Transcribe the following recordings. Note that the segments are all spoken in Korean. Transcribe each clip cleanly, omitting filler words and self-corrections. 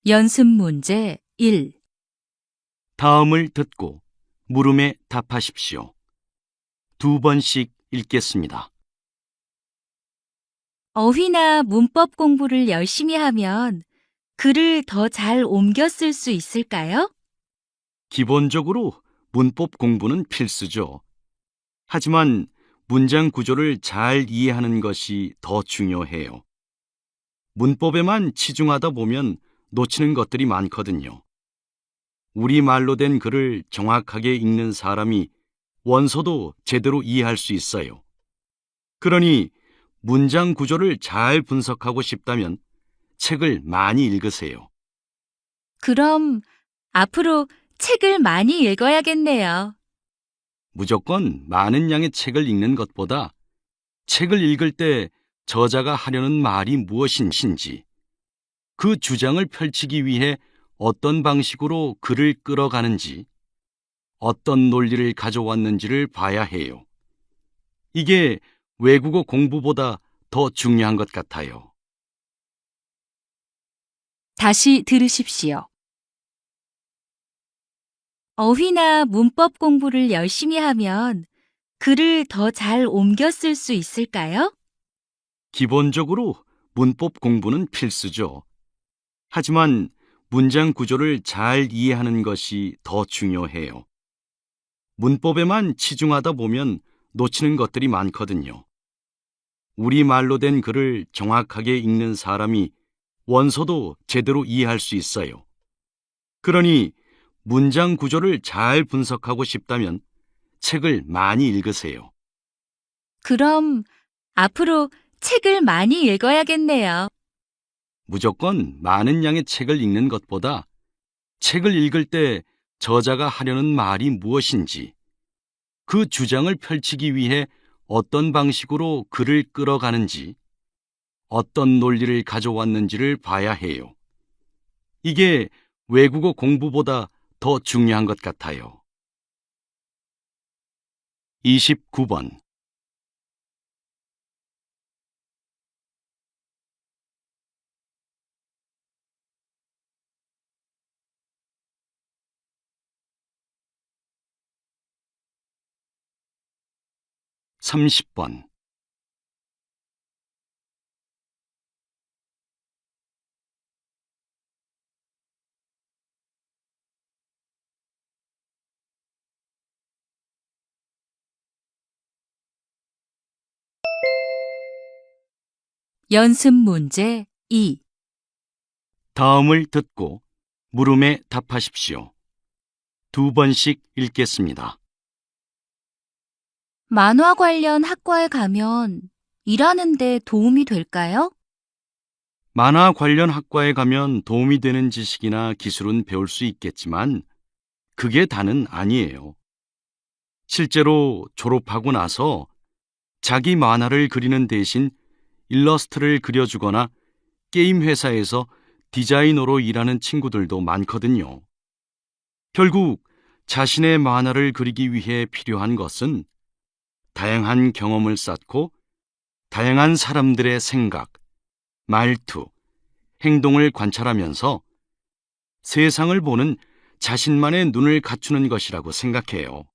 연습 문제 1. 다음을 듣고 물음에 답하십시오. 2번씩 읽겠습니다. 어휘나 문법 공부를 열심히 하면 글을 더 잘 옮겨 쓸 수 있을까요? 기본적으로 문법 공부는 필수죠. 하지만 문장 구조를 잘 이해하는 것이 더 중요해요. 문법에만 치중하다 보면 놓치는 것들이 많거든요. 우리말로 된 글을 정확하게 읽는 사람이 원서도 제대로 이해할 수 있어요. 그러니 문장 구조를 잘 분석하고 싶다면 책을 많이 읽으세요. 그럼 앞으로 책을 많이 읽어야겠네요. 무조건 많은 양의 책을 읽는 것보다 책을 읽을 때 저자가 하려는 말이 무엇인지, 그 주장을 펼치기 위해 어떤 방식으로 글을 끌어가는지, 어떤 논리를 가져왔는지를 봐야 해요. 이게 외국어 공부보다 더 중요한 것 같아요. 다시 들으십시오. 어휘나 문법 공부를 열심히 하면 글을 더 잘 옮겨 쓸 수 있을까요? 기본적으로 문법 공부는 필수죠. 하지만 문장 구조를 잘 이해하는 것이 더 중요해요. 문법에만 치중하다 보면 놓치는 것들이 많거든요. 우리말로 된 글을 정확하게 읽는 사람이 원서도 제대로 이해할 수 있어요. 그러니 문장 구조를 잘 분석하고 싶다면 책을 많이 읽으세요. 그럼 앞으로 책을 많이 읽어야겠네요. 무조건 많은 양의 책을 읽는 것보다 책을 읽을 때 저자가 하려는 말이 무엇인지, 그 주장을 펼치기 위해 어떤 방식으로 글을 끌어가는지, 어떤 논리를 가져왔는지를 봐야 해요. 이게 외국어 공부보다 더 중요한 것 같아요. 29번. (30번) 연습 문제 2. 다음을 듣고 물음에 답하십시오. 2번씩 읽겠습니다. 만화 관련 학과에 가면 일하는 데 도움이 될까요? 만화 관련 학과에 가면 도움이 되는 지식이나 기술은 배울 수 있겠지만 그게 다는 아니에요. 실제로 졸업하고 나서 자기 만화를 그리는 대신 일러스트를 그려주거나 게임 회사에서 디자이너로 일하는 친구들도 많거든요. 결국 자신의 만화를 그리기 위해 필요한 것은 다양한 경험을 쌓고 다양한 사람들의 생각, 말투, 행동을 관찰하면서 세상을 보는 자신만의 눈을 갖추는 것이라고 생각해요.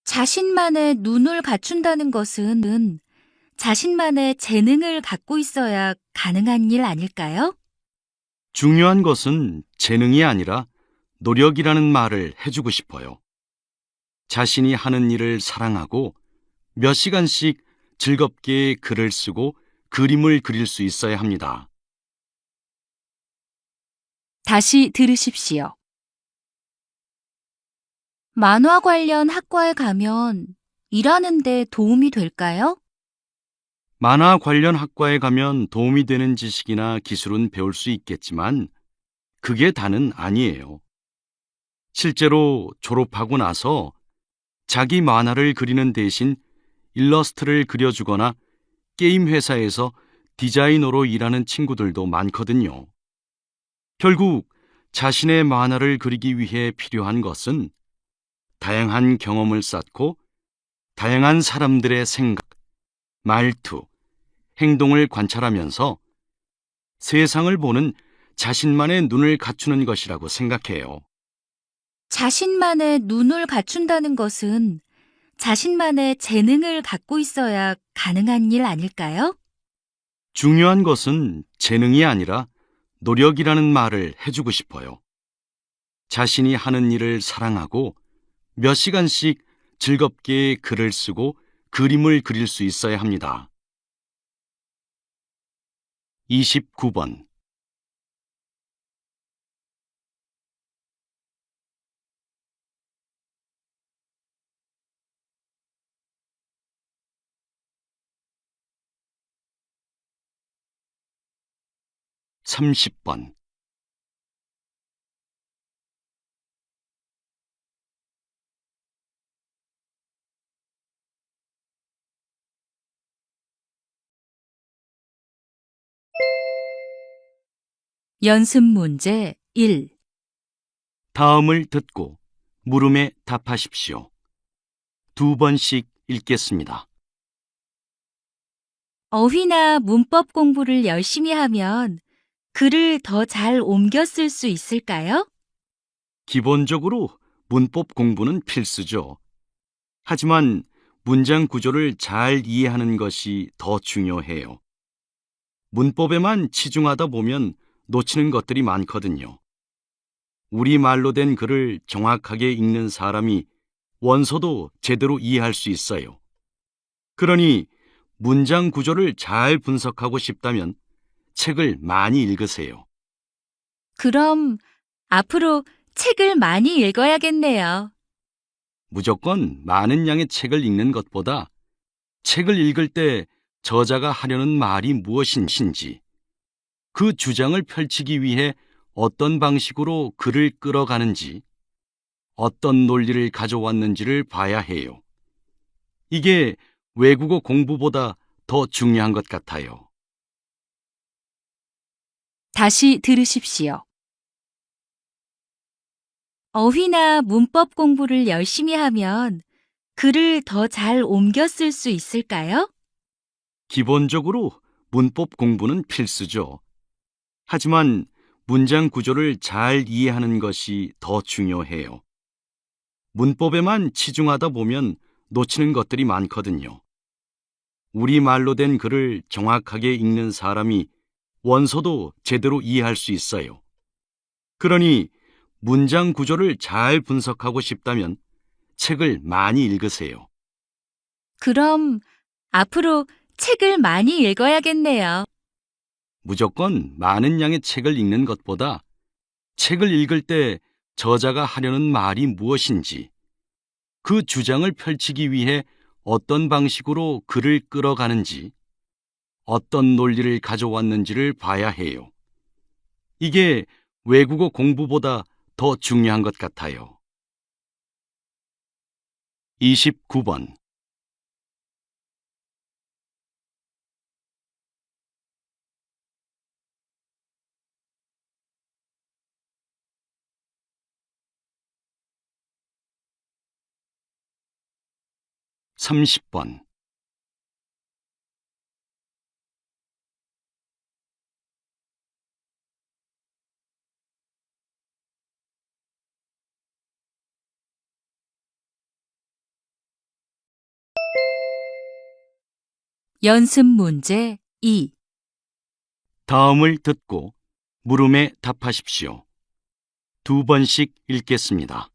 자신만의 눈을 갖춘다는 것은 자신만의 재능을 갖고 있어야 가능한 일 아닐까요? 중요한 것은 재능이 아니라 노력이라는 말을 해주고 싶어요. 자신이 하는 일을 사랑하고 몇 시간씩 즐겁게 글을 쓰고 그림을 그릴 수 있어야 합니다. 다시 들으십시오. 만화 관련 학과에 가면 일하는 데 도움이 될까요? 만화 관련 학과에 가면 도움이 되는 지식이나 기술은 배울 수 있겠지만 그게 다는 아니에요. 실제로 졸업하고 나서 자기 만화를 그리는 대신 일러스트를 그려주거나 게임 회사에서 디자이너로 일하는 친구들도 많거든요. 결국 자신의 만화를 그리기 위해 필요한 것은 다양한 경험을 쌓고 다양한 사람들의 생각, 말투, 행동을 관찰하면서 세상을 보는 자신만의 눈을 갖추는 것이라고 생각해요. 자신만의 눈을 갖춘다는 것은 자신만의 재능을 갖고 있어야 가능한 일 아닐까요? 중요한 것은 재능이 아니라 노력이라는 말을 해주고 싶어요. 자신이 하는 일을 사랑하고 몇 시간씩 즐겁게 글을 쓰고 그림을 그릴 수 있어야 합니다. 29번. 삼십 번. 연습 문제 1. 다음을 듣고 물음에 답하십시오. 2번씩 읽겠습니다. 어휘나 문법 공부를 열심히 하면 글을 더 잘 옮겨 쓸 수 있을까요? 기본적으로 문법 공부는 필수죠. 하지만 문장 구조를 잘 이해하는 것이 더 중요해요. 문법에만 치중하다 보면 놓치는 것들이 많거든요. 우리말로 된 글을 정확하게 읽는 사람이 원서도 제대로 이해할 수 있어요. 그러니 문장 구조를 잘 분석하고 싶다면 책을 많이 읽으세요. 그럼 앞으로 책을 많이 읽어야겠네요. 무조건 많은 양의 책을 읽는 것보다 책을 읽을 때 저자가 하려는 말이 무엇인지, 그 주장을 펼치기 위해 어떤 방식으로 글을 끌어가는지, 어떤 논리를 가져왔는지를 봐야 해요. 이게 외국어 공부보다 더 중요한 것 같아요. 다시 들으십시오. 어휘나 문법 공부를 열심히 하면 글을 더 잘 옮겨 쓸 수 있을까요? 기본적으로 문법 공부는 필수죠. 하지만 문장 구조를 잘 이해하는 것이 더 중요해요. 문법에만 치중하다 보면 놓치는 것들이 많거든요. 우리말로 된 글을 정확하게 읽는 사람이 원서도 제대로 이해할 수 있어요. 그러니 문장 구조를 잘 분석하고 싶다면 책을 많이 읽으세요. 그럼 앞으로 책을 많이 읽어야겠네요. 무조건 많은 양의 책을 읽는 것보다 책을 읽을 때 저자가 하려는 말이 무엇인지, 그 주장을 펼치기 위해 어떤 방식으로 글을 끌어가는지, 어떤 논리를 가져왔는지를 봐야 해요. 이게 외국어 공부보다 더 중요한 것 같아요. 29번. 삼십 번. 연습 문제 2. 다음을 듣고 물음에 답하십시오. 2번씩 읽겠습니다.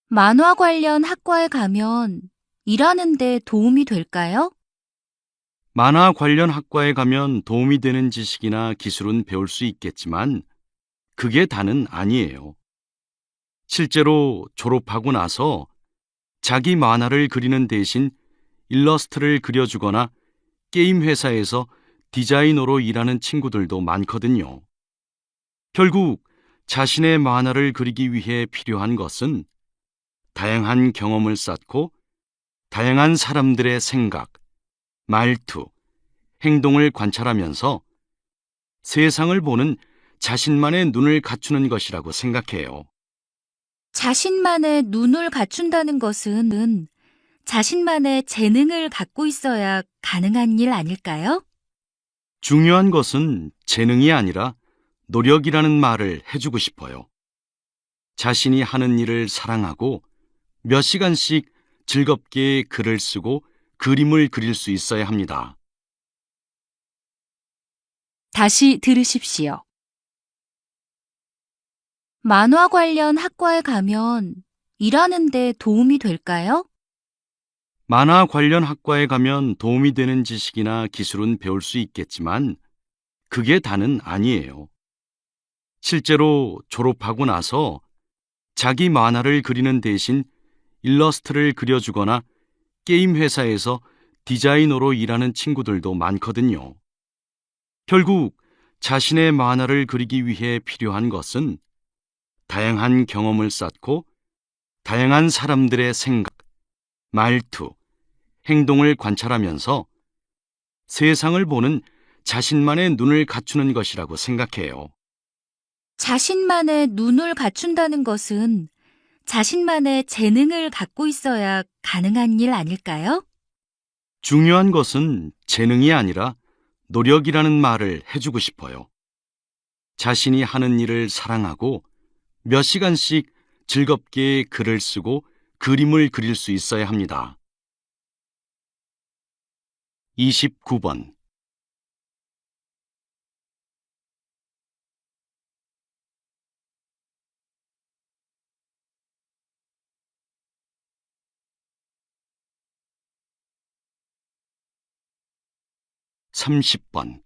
만화 관련 학과에 가면 일하는 데 도움이 될까요? 만화 관련 학과에 가면 도움이 되는 지식이나 기술은 배울 수 있겠지만 그게 다는 아니에요. 실제로 졸업하고 나서 자기 만화를 그리는 대신 일러스트를 그려주거나 게임 회사에서 디자이너로 일하는 친구들도 많거든요. 결국 자신의 만화를 그리기 위해 필요한 것은 다양한 경험을 쌓고 다양한 사람들의 생각, 말투, 행동을 관찰하면서 세상을 보는 자신만의 눈을 갖추는 것이라고 생각해요. 자신만의 눈을 갖춘다는 것은 자신만의 재능을 갖고 있어야 가능한 일 아닐까요? 중요한 것은 재능이 아니라 노력이라는 말을 해주고 싶어요. 자신이 하는 일을 사랑하고 몇 시간씩 즐겁게 글을 쓰고 그림을 그릴 수 있어야 합니다. 다시 들으십시오. 만화 관련 학과에 가면 일하는데 도움이 될까요? 만화 관련 학과에 가면 도움이 되는 지식이나 기술은 배울 수 있겠지만 그게 다는 아니에요. 실제로 졸업하고 나서 자기 만화를 그리는 대신 일러스트를 그려주거나 게임 회사에서 디자이너로 일하는 친구들도 많거든요. 결국 자신의 만화를 그리기 위해 필요한 것은 다양한 경험을 쌓고 다양한 사람들의 생각, 말투, 행동을 관찰하면서 세상을 보는 자신만의 눈을 갖추는 것이라고 생각해요. 자신만의 눈을 갖춘다는 것은 자신만의 재능을 갖고 있어야 가능한 일 아닐까요? 중요한 것은 재능이 아니라 노력이라는 말을 해주고 싶어요. 자신이 하는 일을 사랑하고 몇 시간씩 즐겁게 글을 쓰고 그림을 그릴 수 있어야 합니다. 29번. (30번)